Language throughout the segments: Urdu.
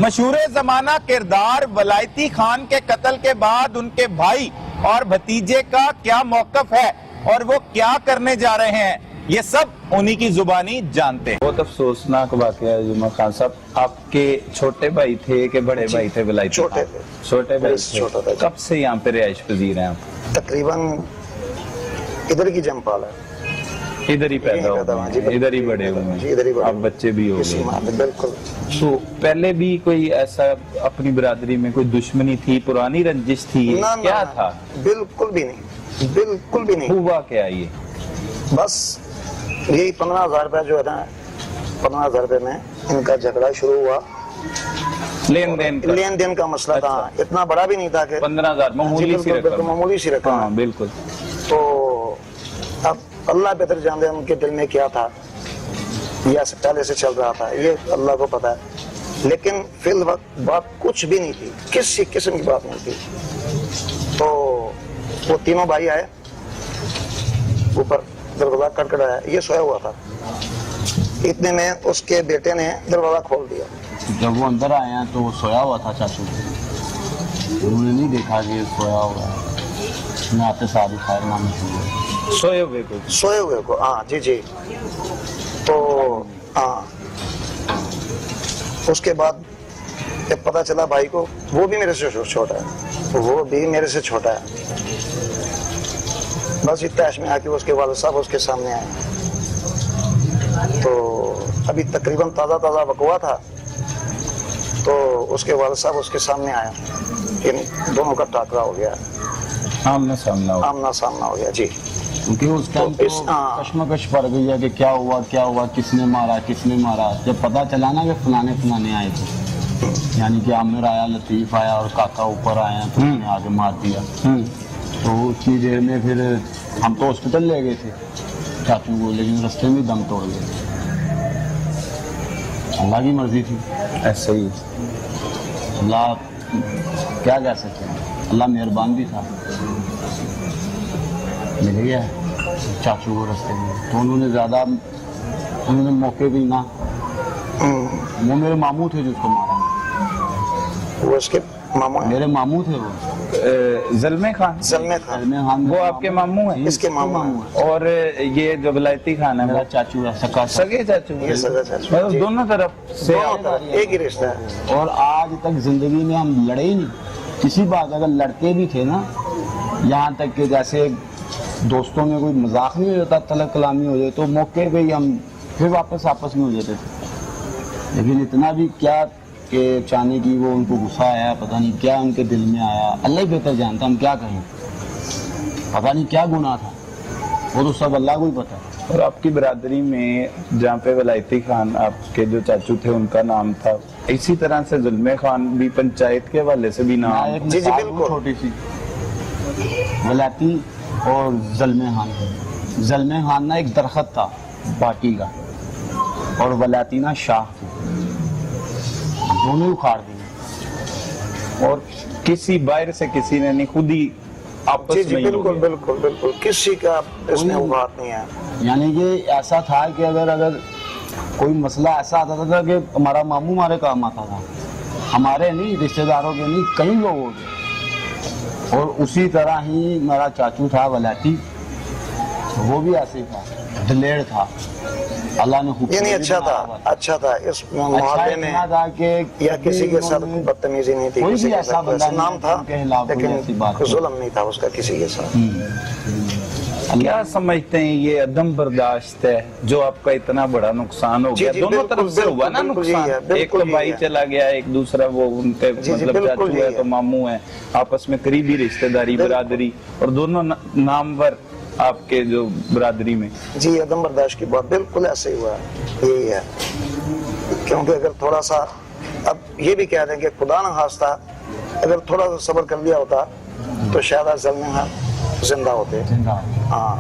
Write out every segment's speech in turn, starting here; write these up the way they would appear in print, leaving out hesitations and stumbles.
مشہور زمانہ کردار ولایتی خان کے قتل کے بعد ان کے بھائی اور بھتیجے کا کیا موقف ہے اور وہ کیا کرنے جا رہے ہیں، یہ سب انہی کی زبانی جانتے ہیں۔ بہت افسوسناک واقعہ ہے جمعہ خان صاحب، آپ کے چھوٹے بھائی تھے کہ بڑے بھائی تھے ولایتی خان؟ چھوٹے بھائی تھے۔ کب سے یہاں پہ رہائش پذیر ہیں آپ؟ تقریباً ادھر کی جمپال ہے، ادھر ہی پیدا ہوئے ہیں، ادھر ہی بڑے ہوئے ہیں، اب بچے بھی ہو گئے۔ بالکل۔ تو پہلے بھی کوئی ایسا اپنی برادری میں کوئی دشمنی تھی، پرانی رنجش تھی، کیا تھا؟ بالکل بھی نہیں، بالکل بھی نہیں۔ ہوا کیا یہ؟ بس یہی 15,000 روپے جو ہے نا، 15,000 روپے میں ان کا جھگڑا شروع ہوا، لین دین کا مسئلہ تھا، اتنا بڑا بھی نہیں تھا کہ 15,000 معمولی سی رقم۔ ہاں بالکل۔ تو اب اللہ بہتر جانتے ہیں ان کے دل میں کیا تھا یا پہلے سے چل رہا تھا، یہ اللہ کو پتا ہے، لیکن فی الوقت بات کچھ بھی نہیں تھی، کسی قسم کی بات نہیں تھی۔ تو وہ تینوں بھائی آئے، اوپر دروازہ کھٹکھٹایا، یہ سویا ہوا تھا، اتنے میں اس کے بیٹے نے دروازہ کھول دیا۔ جب وہ اندر آئے ہیں تو وہ سویا ہوا تھا چاچو، انہوں نے نہیں دیکھا کہ سویا ہوا ہے، میں آتے ساتھ ہی خیر نام سوئے ہوئے کو ہاں جی جی۔ تو ہاں اس کے بعد جب پتا چلا بھائی کو، وہ بھی میرے سے چھوٹا ہے، وہ بھی میرے سے چھوٹا ہے، بس اتحاش میں آ کے اس کے والد صاحب اس کے سامنے آئے۔ تو ابھی تقریباً تازہ وقوع تھا، تو اس کے والد صاحب اس کے سامنے آیا، یعنی دونوں کا ٹاکرا ہو گیا، آمنا سامنا ہو گیا جی۔ کیونکہ اس ٹائم تو کشمکش پڑ گئی ہے کہ کیا ہوا، کس نے مارا۔ جب پتا چلا نا کہ فلانے آئے تھے، یعنی کہ عامر آیا، لطیف آیا اور کاکا اوپر آیا، تو انہوں نے آگے مار دیا۔ تو اتنی دیر میں پھر ہم تو ہاسپٹل لے گئے تھے چاچو کو، لیکن رستے میں دم توڑ گئے۔ اللہ کی مرضی تھی، ایسے ہی اللہ کیا کہہ سکتے ہیں، اللہ مہربان بھی تھا، مل گیا چاچو کو رستے میں۔ تو انہوں نے موقع بھی نہ، وہ میرے ماموں تھے جو اس کو مارا، وہ اس کے ماموں ہیں، میرے ماموں تھے وہ، زلمے خان وہ آپ کے ماموں ہیں؟ اس کے ماموں ہیں۔ اور یہ جو ولایتی خان ہے میرا چاچو ہے، سگے چاچو، مطلب دونوں طرف سے ایک ہی رشتہ ہے۔ اور آج تک زندگی میں ہم لڑے ہی نہیں کسی بات، اگر لڑتے بھی تھے نا، یہاں تک کہ جیسے دوستوں میں کوئی مذاق نہیں ہو جاتا، طلب کلامی ہو جائے، تو موقع پہ ہی ہم پھر واپس آپس میں ہو جاتے تھے۔ لیکن اتنا بھی کیا کہ چاہنے کی وہ ان کو غصہ آیا، پتہ نہیں کیا ان کے دل میں آیا، اللہ ہی بہتر جانتا، ہم کیا کہیں، پتہ نہیں کیا گناہ تھا، وہ تو سب اللہ کو ہی پتہ ہے۔ اور آپ کی برادری میں جہاں پہ ولایتی خان آپ کے جو چاچو تھے ان کا نام تھا، اسی طرح سے زلمے خان بھی پنچایت کے حوالے سے بھی نام؟ ایک مثال چھوٹی سی، ولایتی اور زلمے خان نا ایک درخت تھا باٹی کا، اور ولایتی نا شاہ تھی، دونوں اکھاڑ دیے، اور کسی باہر سے کسی نے نہیں، خود ہی آپس میں ہی ہو گیا۔ بالکل کسی کا اس میں بات نہیں ہے۔ یعنی کہ ایسا تھا کہ اگر کوئی مسئلہ ایسا آتا تھا کہ ہمارا ماموں ہمارے کام آتا تھا، ہمارے نہیں، رشتہ داروں کے نہیں، کئی لوگوں کے۔ اور اسی طرح ہی میرا چاچو تھا ولایتی، وہ بھی ایسے تھا، دلیر تھا، اللہ نے یعنی اچھا تھا اس محلے میں، یا کسی کے ساتھ بدتمیزی نہیں تھی، کسی کے ساتھ نام تھا، لیکن ظلم نہیں تھا اس کا کسی کے ساتھ۔ کیا سمجھتے ہیں یہ عدم برداشت ہے جو آپ کا اتنا بڑا نقصان ہو گیا؟ دونوں طرف سے ہوا نا نقصان، ایک تو بھائی چلا گیا، ایک دوسرا وہ ان کے مطلب چاچو ہے تو ماموں ہے، آپس میں قریبی رشتہ داری، برادری، اور دونوں نامور آپ کے جو برادری میں۔ جی عدم برداشت کی بات بالکل ایسے ہی ہوا ہے، یہی ہے، کیونکہ اگر تھوڑا سا، اب یہ بھی کہہ دیں کہ خدا نہ خواستہ اگر تھوڑا سا صبر کر لیا ہوتا تو شاید زلمے زندہ ہوتے، ہاں،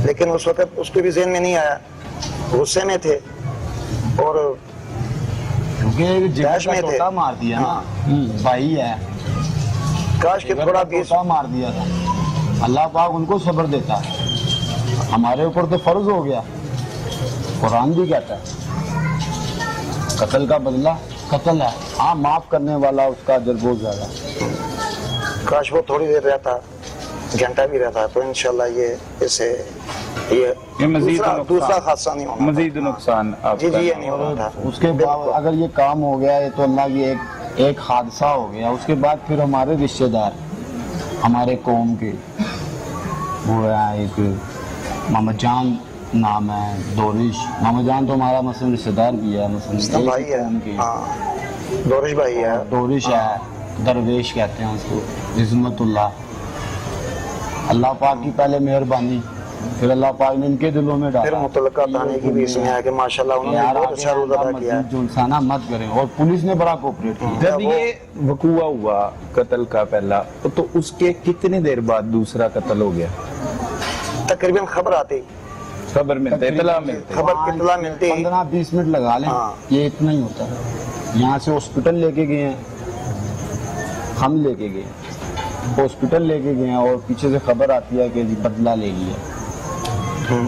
لیکن اس وقت اس کے بھی ذہن میں نہیں آیا، غصے میں تھے اور جیش میں تھے، مار دیا نا بھائی ہے، کاش کہ تھوڑا بھی مار دیا تھا، اللہ پاک ان کو صبر دیتا ہے، ہمارے اوپر تو فرض ہو گیا، قرآن بھی کہتا ہے قتل کا بدلہ قتل ہے. ہاں معاف کرنے والا اس کا اجر بہت زیادہ. کاش وہ تھوڑی دیر رہتا, گھنٹہ بھی رہتا, تو انشاءاللہ یہ اس سے یہ مزید دوسرا حادثہ نہیں ہونا, مزید نقصان آپ جی کا. جی یہ نہیں ہونا تھا. اس کے بعد اگر یہ کام ہو گیا ہے تو اللہ کی ایک حادثہ ہو گیا. اس کے بعد پھر ہمارے رشتہ دار, ہمارے قوم کے, وہ ہے ایک محمد جان نام ہے, دورش. محمد جان تو ہمارا مثلا رشتہ دار بھی ہے, مثلا بھائی ہے, ہاں دورش بھائی ہے. دورش ہے, درویش کہتے ہیں اس کو, عظمت اللہ. اللہ پاک کی پہلے مہربانی, پھر اللہ پاک نے ان کے دلوں میں پھر ڈالا. متعلقہ تانے کی بھی اس میں ہے کہ ماشاءاللہ انہوں نے بہت اچھا رول ادا کیا ہے. جو انسانہ مت کریں, اور پولیس نے بڑا کوپریٹ کیا. جب یہ وقوع ہوا قتل کا پہلا, تو اس کے کتنی دیر بعد دوسرا قتل ہو گیا؟ تقریباً خبر آتی, خبر ملتے, اطلاع ملتے. خبر اطلاع ملتی, 15-20 منٹ لگا لیں, یہ اتنا ہی ہوتا ہے. یہاں سے ہاسپٹل لے کے گئے ہیں, ہم لے کے گئے, ہاسپٹل لے کے گئے ہیں, اور پیچھے سے خبر آتی ہے کہ جی بدلہ لے لیا,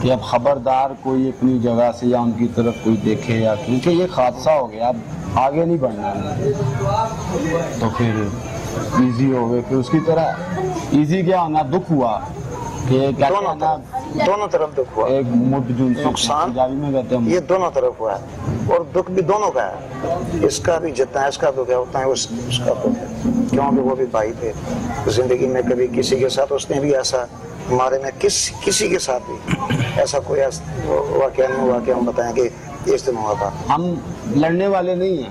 کہ اب خبردار کوئی اپنی جگہ سے یا ان کی طرف کوئی دیکھے, یا کیونکہ یہ حادثہ ہو گیا, اب آگے نہیں بڑھنا ہے. تو پھر ایزی ہو گئے. پھر اس کی طرح ایزی کیا ہونا, دکھ ہوا کہ کہتے ہیں نا, دونوں طرف دکھ ہوا, ایک مٹ جو نقصان پنجابی میں کہتے ہیں, یہ دونوں طرف ہوا ہے, اور دکھ بھی دونوں کا ہے. اس کا بھی جتنا اس کا دکھ ہے اتنا ہی اس کا دکھ ہے, کیونکہ وہ بھی بھائی تھے. زندگی میں کبھی کسی کے ساتھ اس نے بھی ایسا, ہمارے میں کسی کے ساتھ بھی ایسا کوئی واقعہ نہیں ہوا کہ ہم بتائیں کہ اس دن ہوا تھا. ہم لڑنے والے نہیں ہیں,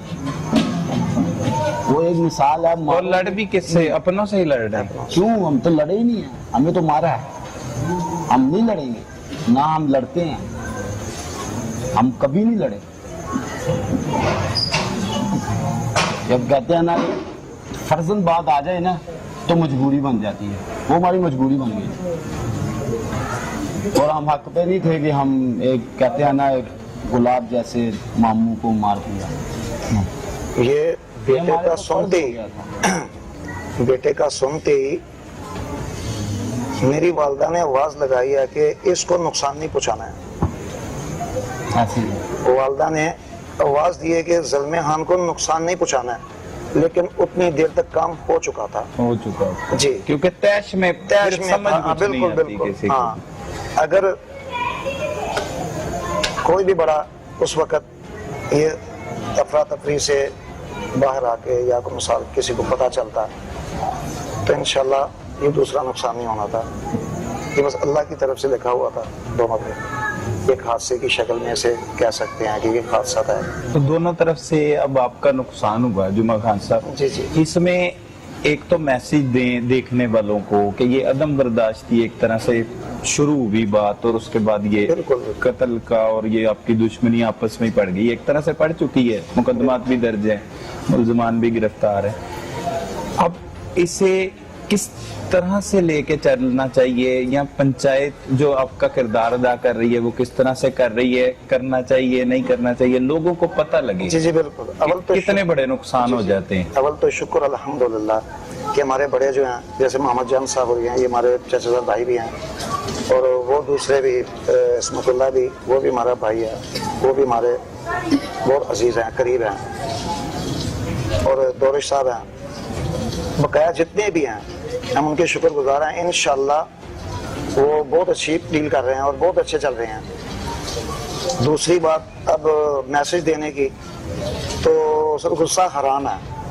وہ ایک مثال ہے. اور لڑ بھی کس سے؟ اپنوں سے ہی لڑ رہے ہیں. کیوں, ہم تو لڑے ہی نہیں ہیں, ہمیں تو مارا ہے. ہم نہیں لڑیں گے, نہ ہم لڑتے ہیں, ہم کبھی نہیں لڑے. جب کہتے ہیں نا فرضاً بات آ جائے نا تو مجبوری بن جاتی ہے, وہ ہماری مجبوری بن گئی. اور ہم حق پہ نہیں تھے کہ ہم ایک کہتے ہیں نا ایک گلاب جیسے ماموں کو مار دیا. یہ بیٹے کا سنتے ہی, بیٹے کا سنتے ہی میری والدہ نے آواز لگائی ہے کہ اس کو نقصان نہیں پہنچانا ہے. ایسے ہی والدہ نے آواز دی ہے کہ زلمے خان کو نقصان نہیں پہنچانا ہے, لیکن اتنی دیر تک کام ہو چکا تھا. ہو چکا جی, کیونکہ تیش میں سمجھ کچھ نہیں بالکل آتی بالکل. کسی کو. ہاں, اگر کوئی بھی بڑا اس وقت یہ افراتفری سے باہر آ کے یا کوئی مثال کسی کو پتہ چلتا تو انشاءاللہ یہ دوسرا نقصان نہیں ہونا تھا. یہ بس اللہ کی طرف سے لکھا ہوا تھا دونوں پہ. ایک حادثے کی شکل میں سے کہہ سکتے ہیں کہ یہ حادثہ ہے. تو دونوں طرف سے اب آپ کا نقصان ہوا جمعہ خان صاحب. جی جی, اس میں ایک تو میسج دیں دیکھنے والوں کو کہ یہ عدم برداشتی ایک طرح سے شروع ہوئی بات, اور اس کے بعد یہ بالکل قتل کا اور یہ آپ کی دشمنی آپس میں پڑ گئی, ایک طرح سے پڑ چکی ہے, مقدمات بھی درج ہیں, ملزمان بھی گرفتار ہیں. اب اسے کس طرح سے لے کے چلنا چاہیے, یا پنچایت جو آپ کا کردار ادا کر رہی ہے وہ کس طرح سے کر رہی ہے, کرنا چاہیے نہیں کرنا چاہیے, لوگوں کو پتہ لگے جی جی بالکل. اول تو کتنے بڑے نقصان ہو جاتے ہیں. اول تو شکر الحمدللہ کہ ہمارے بڑے جو ہیں جیسے محمد جان صاحب ہوئے ہیں, یہ ہمارے چچا زاد بھائی بھی ہیں, اور وہ دوسرے بھی عصمت اللہ بھی, وہ بھی ہمارا بھائی ہے, وہ بھی ہمارے بہت عزیز ہیں, قریب ہیں, اور دورش صاحب ہیں, بقایا جتنے بھی ہیں ہم ان کے شکر گزار ہیں. انشاءاللہ وہ بہت اچھی ڈیل کر رہے ہیں اور بہت اچھے چل رہے ہیں. دوسری بات اب میسج دینے کی, تو سر غصہ حرام ہے,